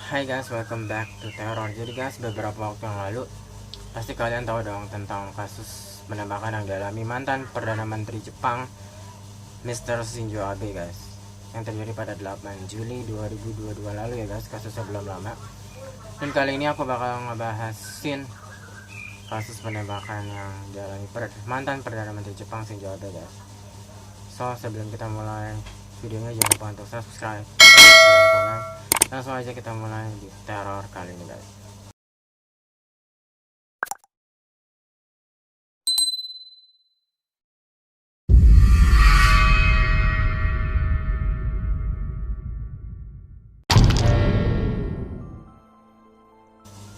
Hai guys, welcome back to Terror. Jadi guys, beberapa waktu yang lalu pasti kalian tahu dong tentang kasus penembakan yang dialami mantan Perdana Menteri Jepang Mr. Shinzo Abe guys, yang terjadi pada 8 Juli 2022 lalu ya guys. Kasusnya belum lama. Dan kali ini aku bakal ngebahasin kasus penembakan yang dialami mantan Perdana Menteri Jepang Shinzo Abe guys. So sebelum kita mulai videonya, jangan lupa untuk subscribe, dan komen. Langsung aja kita mulai di teror kali ini guys.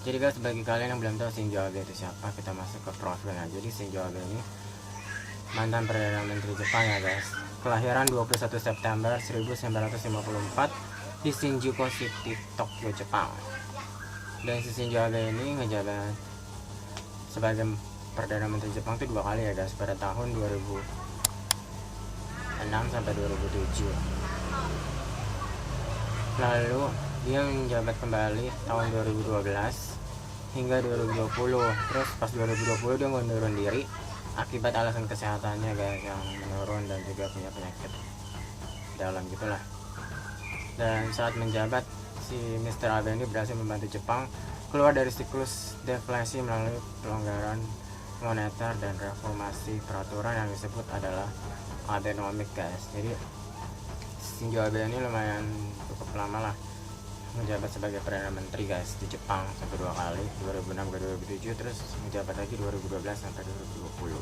Jadi guys, bagi kalian yang belum tahu Shinzo Abe itu siapa, kita masuk ke profilnya. Jadi Shinzo Abe ini mantan Perdana Menteri Jepang ya guys. Kelahiran 21 September 1954 di Shinjuku City, Tokyo, Jepang. Dan si Shinzo Abe ini ngejabat sebagai Perdana Menteri Jepang itu 2 kali ya guys, pada tahun 2006 sampai 2007. Lalu dia menjabat kembali tahun 2012 hingga 2020. Terus pas 2020 dia ngundurkan diri akibat alasan kesehatannya guys yang menurun dan juga punya penyakit dalam gitulah. Dan saat menjabat, si Mr. Abe ini berhasil membantu Jepang keluar dari siklus deflasi melalui pelonggaran moneter dan reformasi peraturan yang disebut adalah Abenomics guys. Jadi Shinzo Abe ini lumayan cukup lama lah menjabat sebagai Perdana Menteri guys di Jepang, sampai 2 kali, 2006 ke 2007, terus menjabat lagi 2012 sampai 2020.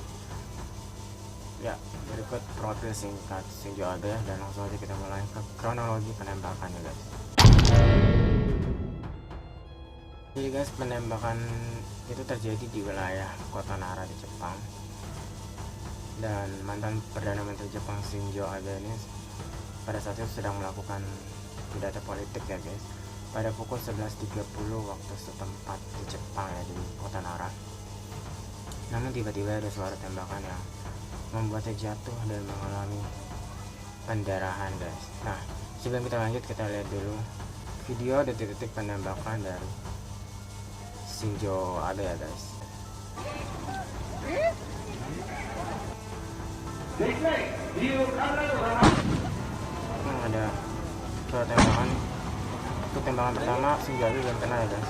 Ya, berikut profil singkat Shinzo Abe, dan langsung aja kita mulai ke kronologi penembakannya guys. Jadi guys, penembakan itu terjadi di wilayah kota Nara di Jepang, dan mantan Perdana Menteri Jepang Shinzo Abe ini pada saat itu sedang melakukan pidato politik ya guys, pada pukul 11.30 waktu setempat di Jepang ya, di kota Nara. Namun tiba-tiba ada suara tembakan yang membuatnya jatuh dan mengalami pendarahan guys. Nah, sebelum kita lanjut, kita lihat dulu video detik-detik penembakan dari Shinzo Abe ya guys. Ada suara tembakan. Untuk tembakan pertama Shinzo Abe belum kena ya guys.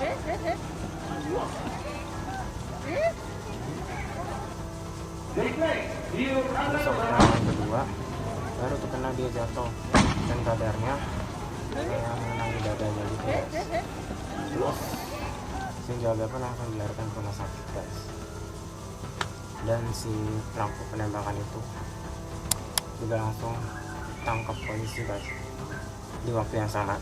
Terus tembakan kedua baru terkena, dia jatuh dan kadarnya mengenai dadanya gitu guys. Terus Shinzo Abe pun langsung dilarikan ke rumah sakit guys. Dan si pelaku penembakan itu juga langsung tangkap polisi guys. Di waktu yang sama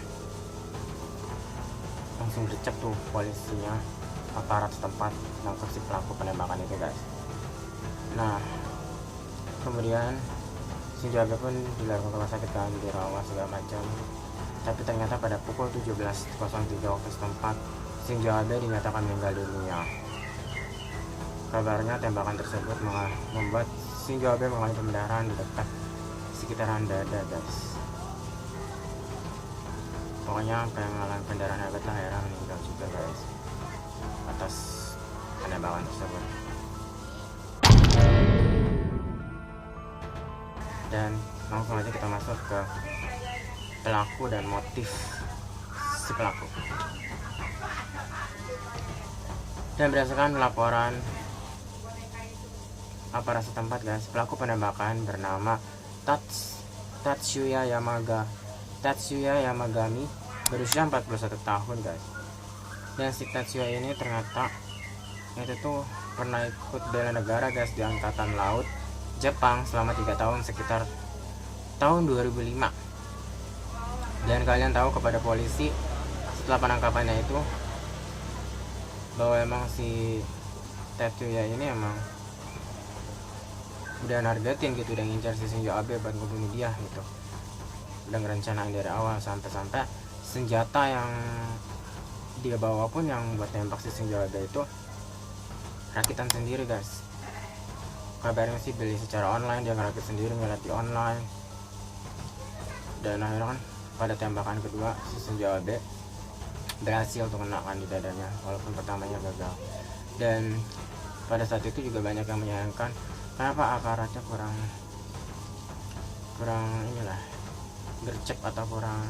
langsung dicek tuh polisinya, aparat setempat nangkep si pelaku penembakan itu guys. Nah, kemudian Shinzo Abe pun dilarikan ke rumah sakit kan, dirawat segala macam. Tapi ternyata pada pukul 17.03 waktu setempat Shinzo Abe dinyatakan meninggal dunia. Kabarnya tembakan tersebut membuat Shinzo Abe mengalami pendarahan di dekat sekitaran dada guys. Pokoknya sampai mengalami pendarahan hebat lah, akhirnya meninggal juga guys atas penembakan tersebut. Dan langsung aja kita masuk ke pelaku dan motif si pelaku. Dan berdasarkan laporan aparat setempat guys, pelaku penembakan bernama Tatsuya Yamagami berusia 41 tahun guys. Dan si Tatsuya ini ternyata itu tuh pernah ikut bela negara guys di Angkatan Laut Jepang selama 3 tahun, sekitar tahun 2005. Dan kalian tahu kepada polisi setelah penangkapannya itu bahwa emang si Tatsuya ini emang udah nargetin gitu, udah ngincar si Shinzo Abe buat ngebunuh dia gitu, udah ngerencanain dari awal, sampai senjata yang dia bawa pun yang buat tembak si Shinzo Abe itu rakitan sendiri guys. Kabarnya sih beli secara online, dia ngerakit sendiri, ngeliat di online. Dan akhirnya kan pada tembakan kedua si Shinzo Abe berhasil untuk kenakan di dadanya walaupun pertamanya gagal. Dan pada saat itu juga banyak yang menyayangkan kenapa aparatnya kurang inilah gercep atau kurang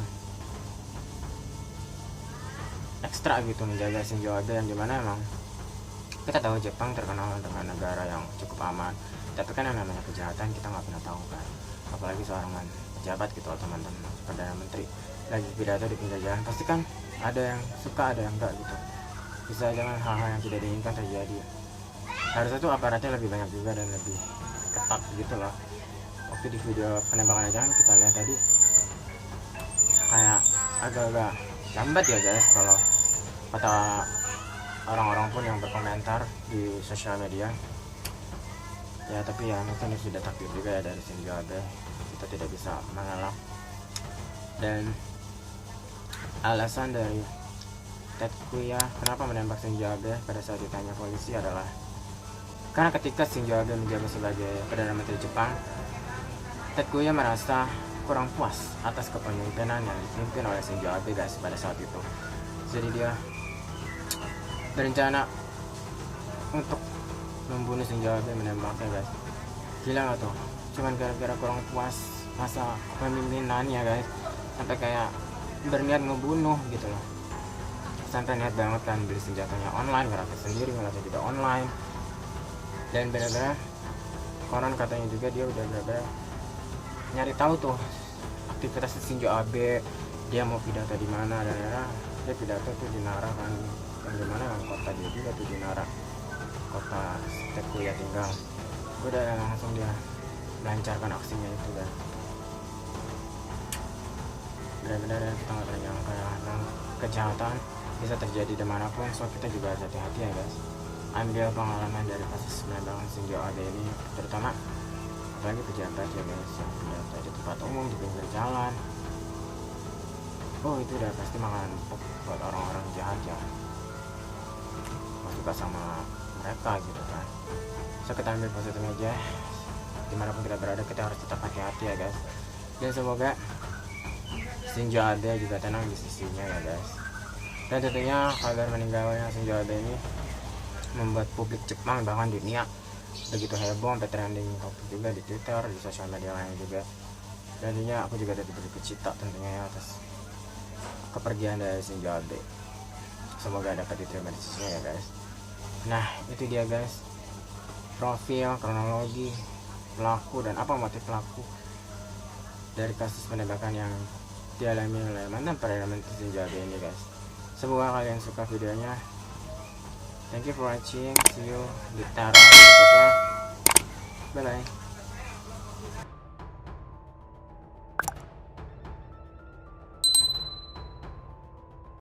ekstra gitu menjaga Shinzo Abe, yang dimana emang kita tahu Jepang terkenal dengan negara yang cukup aman, tapi kan yang namanya kejahatan kita nggak pernah tahu kan, apalagi seorang pejabat gitu atau mantan perdana menteri lagi pidato di pinggir jalan, pasti kan ada yang suka ada yang enggak gitu, bisa jangan hal-hal yang tidak diinginkan terjadi. Harusnya tuh aparatnya lebih banyak juga dan lebih ketat gitu loh. Waktu di video penembakan aja kita lihat tadi kayak agak-agak lambat ya guys, kalau kata orang-orang pun yang berkomentar di sosial media ya. Tapi ya mungkin sudah takdir juga ya dari Shinzo Abe, kita tidak bisa mengelak. Dan alasan dari Tetsuya kenapa menembak Shinzo Abe pada saat ditanya polisi adalah karena ketika Shinzo Abe menjabat sebagai Perdana Menteri Jepang, Tetsuya merasa kurang puas atas kepemimpinan yang dipimpin oleh Shinzo Abe guys pada saat itu. Jadi dia berencana untuk membunuh Shinzo Abe, menembaknya guys. Gila gak tuh, cuman gara-gara kurang puas masa pemimpinannya guys, sampai kayak berniat ngebunuh gitu loh. Sampai niat banget kan beli senjatanya online, ngerakit sendiri, ngelatih juga online. Dan benar-benar konon katanya juga dia udah benar-benar nyari tahu tuh aktivitas Shinzo Abe, dia mau pidato di mana, dan dia pidato tuh di Nara kan, yang dimana kan kota dia juga tuh di Nara, kota Tetsuya tinggal. Udah langsung dia melancarkan aksinya itu kan. Benar-benar kita nggak pernah nyangka ya, kejahatan bisa terjadi dimanapun, so kita juga harus hati-hati ya guys. Ambil pengalaman dari kasus penembakan Shinzo Abe ini, terutama apalagi pejabat ya guys, yang pidato di tempat umum, di pinggir jalan. Oh itu udah pasti makanan buat orang-orang jahat ya, mau suka sama mereka gitu kan. So kita ambil positif aja, dimanapun kita berada kita harus tetap hati-hati ya guys. Dan semoga Shinzo Abe juga tenang di sisinya ya guys. Dan tentunya kabar meninggalnya Shinzo Abe ini membuat publik Jepang bahkan dunia begitu heboh, sampai trending topik juga di Twitter, di sosial media lain juga. Dan tentunya aku juga ada berduka cita tentunya ya atas kepergian dari Shinzo Abe. Semoga dapat diterima di sisinya ya guys. Nah itu dia guys, profil, kronologi pelaku dan apa motif pelaku dari kasus penembakan yang dialami oleh mantan Perdana Menteri Shinzo Abe ini guys. Semoga kalian suka videonya. Thank you for watching. See you di Tara berikutnya. Bye bye.